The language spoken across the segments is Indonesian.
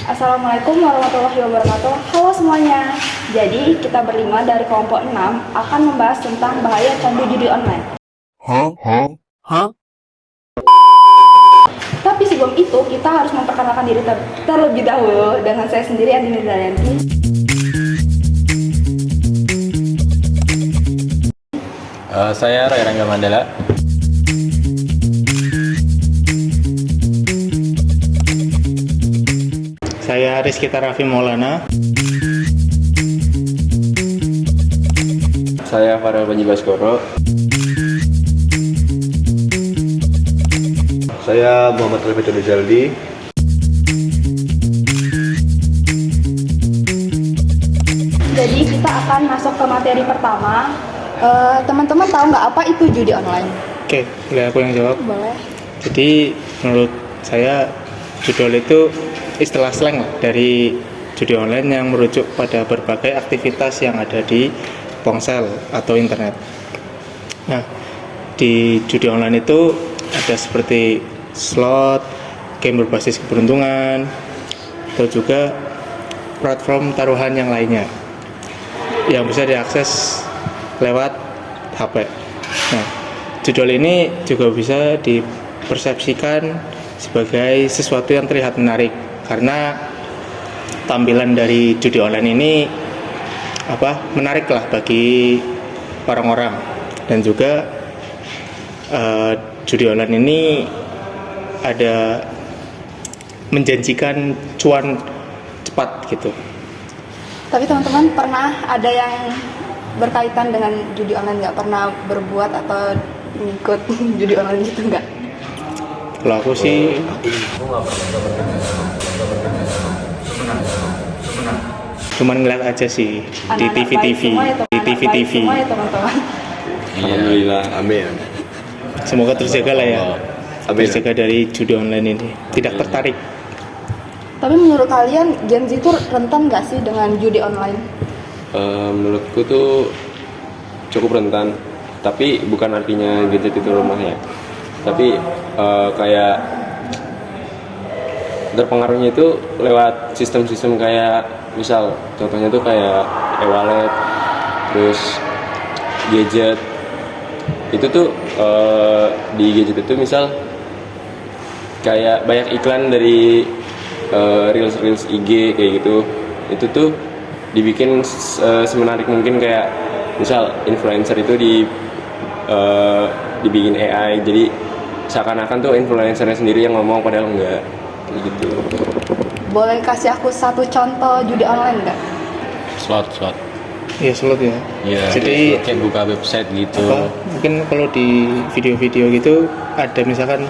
Assalamualaikum warahmatullahi wabarakatuh. Halo semuanya. Jadi kita berlima dari kelompok 6 akan membahas tentang bahaya candu judi online. Tapi sebelum itu kita harus memperkenalkan diri terlebih dahulu dengan saya sendiri Andini Daryanti. Saya Roy Rangga Mandala. Saya Rizky Tarafi Maulana. Saya Farel Panji Baskoro. Saya Muhammad Rifat Jaldi. Jadi kita akan masuk ke materi pertama. Teman-teman tahu nggak apa itu judi online? Oke, boleh aku yang jawab. Boleh. Jadi menurut saya judi online itu istilah slang lah dari judi online yang merujuk pada berbagai aktivitas yang ada di ponsel atau internet. Nah, di judi online itu ada seperti slot, game berbasis keberuntungan, atau juga platform taruhan yang lainnya yang bisa diakses lewat HP. Nah, judi ini juga bisa dipersepsikan sebagai sesuatu yang terlihat menarik karena tampilan dari judi online ini menarik lah bagi orang-orang, dan juga judi online ini ada menjanjikan cuan cepat gitu. Tapi teman-teman pernah ada yang berkaitan dengan judi online nggak? Pernah berbuat atau ngikut judi online gitu nggak? Kalau aku sih cuman ngeliat aja sih di TV-TV, di TV-TV. Semua ya teman-teman. Alhamdulillah, amin. Semoga terjaga lah ya, Amin. terjaga dari judi online ini. Tidak tertarik. Tapi menurut kalian Gen Z itu rentan nggak sih dengan judi online? Menurutku tuh cukup rentan, tapi bukan artinya gadget itu lemah ya. Tapi kayak terpengaruhnya itu lewat sistem-sistem kayak misal contohnya tuh kayak e-wallet, terus gadget. Itu tuh di gadget itu misal kayak banyak iklan dari reels IG kayak gitu. Itu tuh dibikin semenarik mungkin, kayak misal influencer itu dibikin AI, jadi seakan-akan tuh influencernya sendiri yang ngomong padahal enggak kayak gitu. Boleh kasih aku satu contoh judi online nggak? Slot Iya, slot ya. ya, Jadi kayak buka website gitu. mungkin kalau di video-video gitu ada misalkan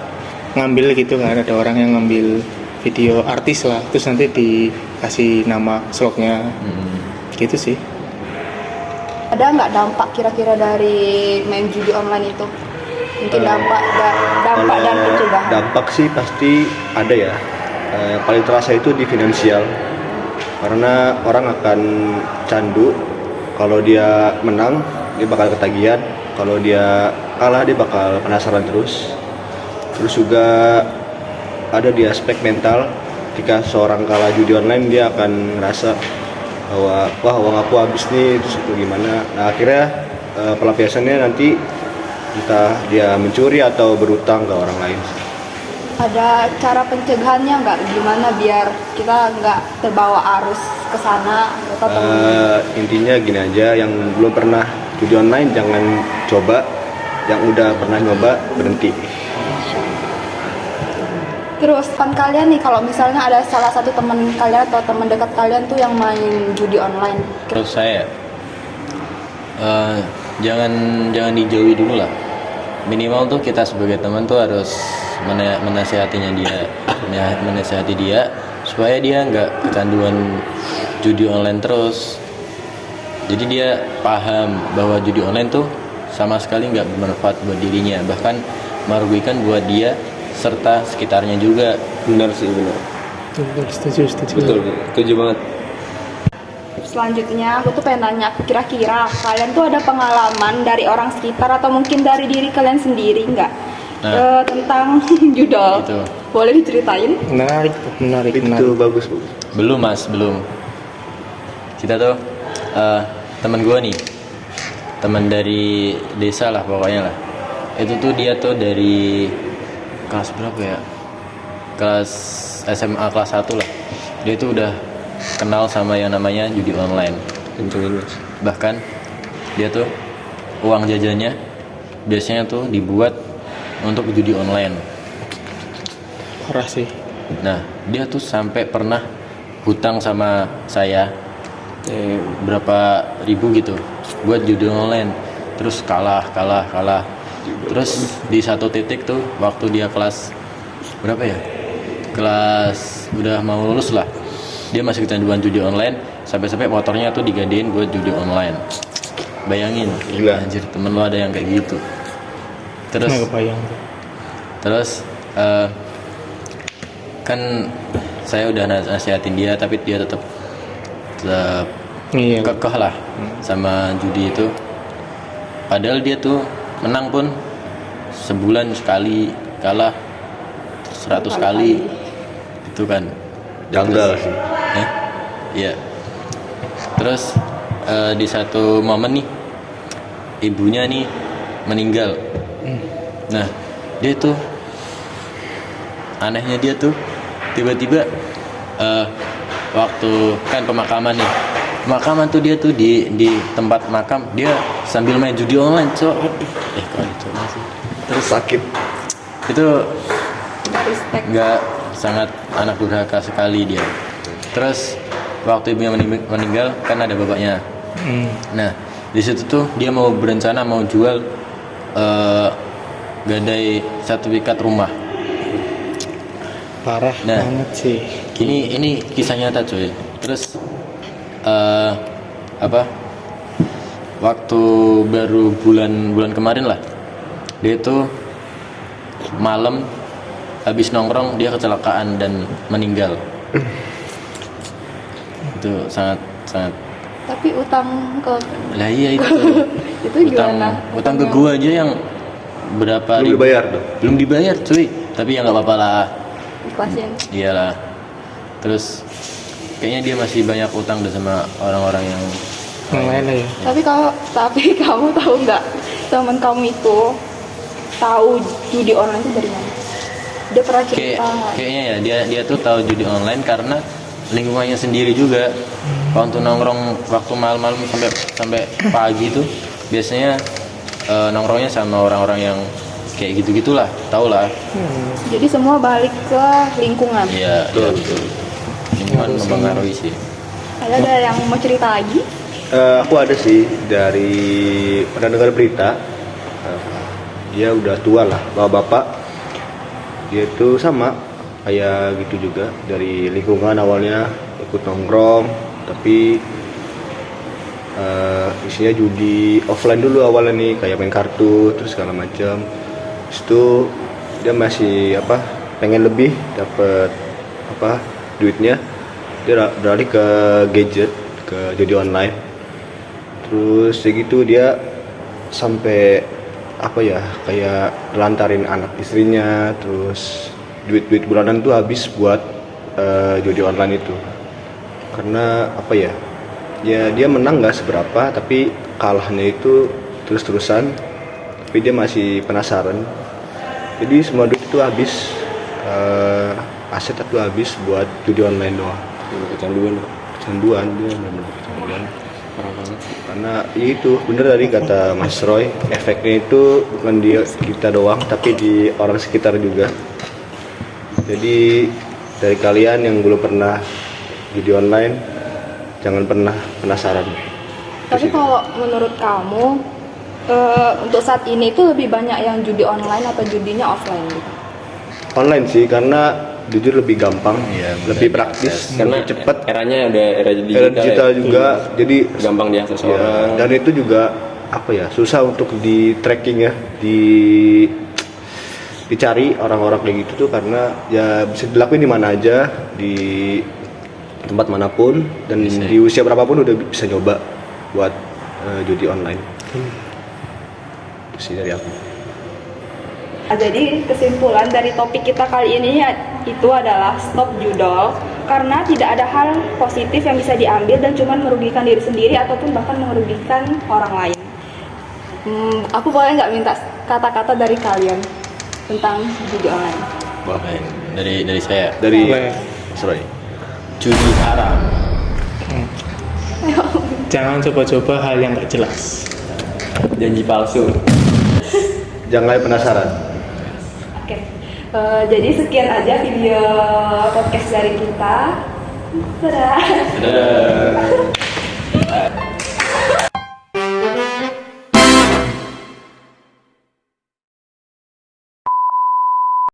ngambil gitu kan, ada orang yang ngambil video artis lah, terus nanti dikasih nama slotnya. Gitu sih. Ada nggak dampak kira-kira dari main judi online itu? Mungkin dampak dan pencegahan. Dampak sih pasti ada ya. Yang paling terasa itu di finansial, karena orang akan candu. Kalau dia menang, dia bakal ketagihan. Kalau dia kalah, dia bakal penasaran terus. Terus juga ada di aspek mental. Ketika seorang kalah judi online, dia akan ngerasa bahwa wah, uang aku habis nih, terus itu gimana. Nah, akhirnya pelampiasannya nanti entah dia mencuri atau berutang ke orang lain. Ada cara pencegahannya nggak? Gimana biar kita nggak terbawa arus ke sana? Intinya gini aja, yang belum pernah judi online jangan coba, yang udah pernah nyoba berhenti. Terus kan kalian nih, kalau misalnya ada salah satu teman kalian atau teman dekat kalian tuh yang main judi online, Menurut saya jangan dijauhi dulu lah. Minimal tuh kita sebagai teman tuh harus menasihati dia supaya dia nggak kecanduan judi online terus. Jadi dia paham bahwa judi online tuh sama sekali nggak bermanfaat buat dirinya, bahkan merugikan buat dia serta sekitarnya juga. Benar sih, benar. Setuju. Betul, setuju banget. selanjutnya aku tuh pengen nanya, kira-kira kalian tuh ada pengalaman dari orang sekitar atau mungkin dari diri kalian sendiri nggak tentang judol? Gitu. Boleh diceritain? Menarik. Itu bagus Bu. Belum mas, belum. Kita tuh teman gue nih, teman dari desa lah pokoknya lah. Itu tuh dia tuh dari kelas berapa ya? Kelas SMA kelas 1 lah. Dia tuh udah kenal sama yang namanya judi online. Kencengin mas. Bahkan dia tuh uang jajannya biasanya tuh dibuat untuk judi online. Parah sih. Nah, dia tuh sampai pernah hutang sama saya berapa ribu gitu buat judi online. Terus kalah. Terus di satu titik tuh waktu dia kelas berapa ya? Kelas udah mau lulus lah. Dia masih kecanduan judi online, sampai motornya tuh digadein buat judi online. Bayangin, Gila. anjir, temen lo ada yang kayak gitu. Terus Nggak kebayang tuh. Terus kan saya udah nasihatin dia, tapi dia tetap Iya. kekeh lah sama judi itu. Padahal dia tuh menang pun sebulan sekali, kalah 100 kali. Itu kan Janggal sih. Iya. Terus di satu momen nih ibunya nih meninggal. Nah, dia tuh anehnya dia tuh tiba-tiba waktu kan pemakaman nih. Pemakaman tuh dia tuh di tempat makam dia sambil main judi online, kok itu sih. Terus sakit. Itu Respect. nggak, sangat anak durhaka sekali dia. Terus waktu ibunya meninggal kan ada bapaknya. Nah, di situ tuh dia mau berencana mau jual gadai sertifikat rumah. Parah Nah. banget sih. Ini kisah nyata cuy. Terus waktu baru bulan kemarin lah, dia itu malam habis nongkrong dia kecelakaan dan meninggal. Itu sangat Tapi utang ke lah iya itu itu gimana? utang ke gua aja yang berapa Belum ribu dibayar tuh. belum dibayar cuy, tapi ya nggak apa-apa lah. Ikhlasin. Iyalah. Terus kayaknya dia masih banyak utang deh sama orang-orang yang Yang lain ya. Tapi kamu tahu nggak teman kamu itu tahu judi online itu dari mana? Dia pernah cerita nggak? Kayaknya ya dia tuh tahu judi online karena lingkungannya sendiri juga. Waktu nongkrong waktu malam-malam sampai pagi tuh biasanya nongkrongnya sama orang-orang yang kayak gitu-gitulah, tau lah. Jadi semua balik ke lingkungan. Iya, betul. Lingkungan mempengaruhi sih. Ada yang mau cerita lagi? Aku ada sih dari pernah dengar berita. Dia udah tua lah, bapak-bapak. Dia itu sama kayak gitu juga, dari lingkungan awalnya ikut nongkrong, tapi isinya judi offline dulu awalnya nih, kayak main kartu terus segala macam. Terus itu dia masih pengen lebih dapat duitnya, dia beralih ke gadget, ke judi online. Terus segitu dia sampai kayak lantarin anak istrinya, terus duit bulanan tuh habis buat judi online itu. Karena ya dia menang nggak seberapa, tapi kalahnya itu terus-terusan, tapi dia masih penasaran. Jadi semua duit itu habis, aset itu habis buat judi online doang. Kecanduan dia benar-benar kecanduan, parah banget. Karena itu bener tadi kata Mas Roy, efeknya itu bukan di kita doang, tapi di orang sekitar juga. Jadi dari kalian yang belum pernah judi online, jangan pernah penasaran. Tapi kalau menurut kamu untuk saat ini itu lebih banyak yang judi online atau judinya offline gitu? Online sih, karena jujur lebih gampang, lebih praktis, Karena lebih cepat. eranya udah era Era digital ya. juga, jadi Gampang diakses ya, orang. dan itu juga susah untuk di tracking ya, dicari orang-orang kayak gitu tuh, karena ya bisa dilakuin di mana aja, di tempat manapun, dan di usia berapapun udah bisa nyoba buat judi online. Itu sih dari aku. Nah, jadi kesimpulan dari topik kita kali ini itu adalah stop judol, karena tidak ada hal positif yang bisa diambil dan cuma merugikan diri sendiri ataupun bahkan merugikan orang lain. Aku boleh nggak minta kata-kata dari kalian tentang judi online? Baik, dari saya. Dari Boleh. sorry. Judi haram. Jangan coba-coba hal yang nggak jelas. Janji palsu. Jangan penasaran. Oke, jadi sekian aja video podcast dari kita. Dadah. Dadah.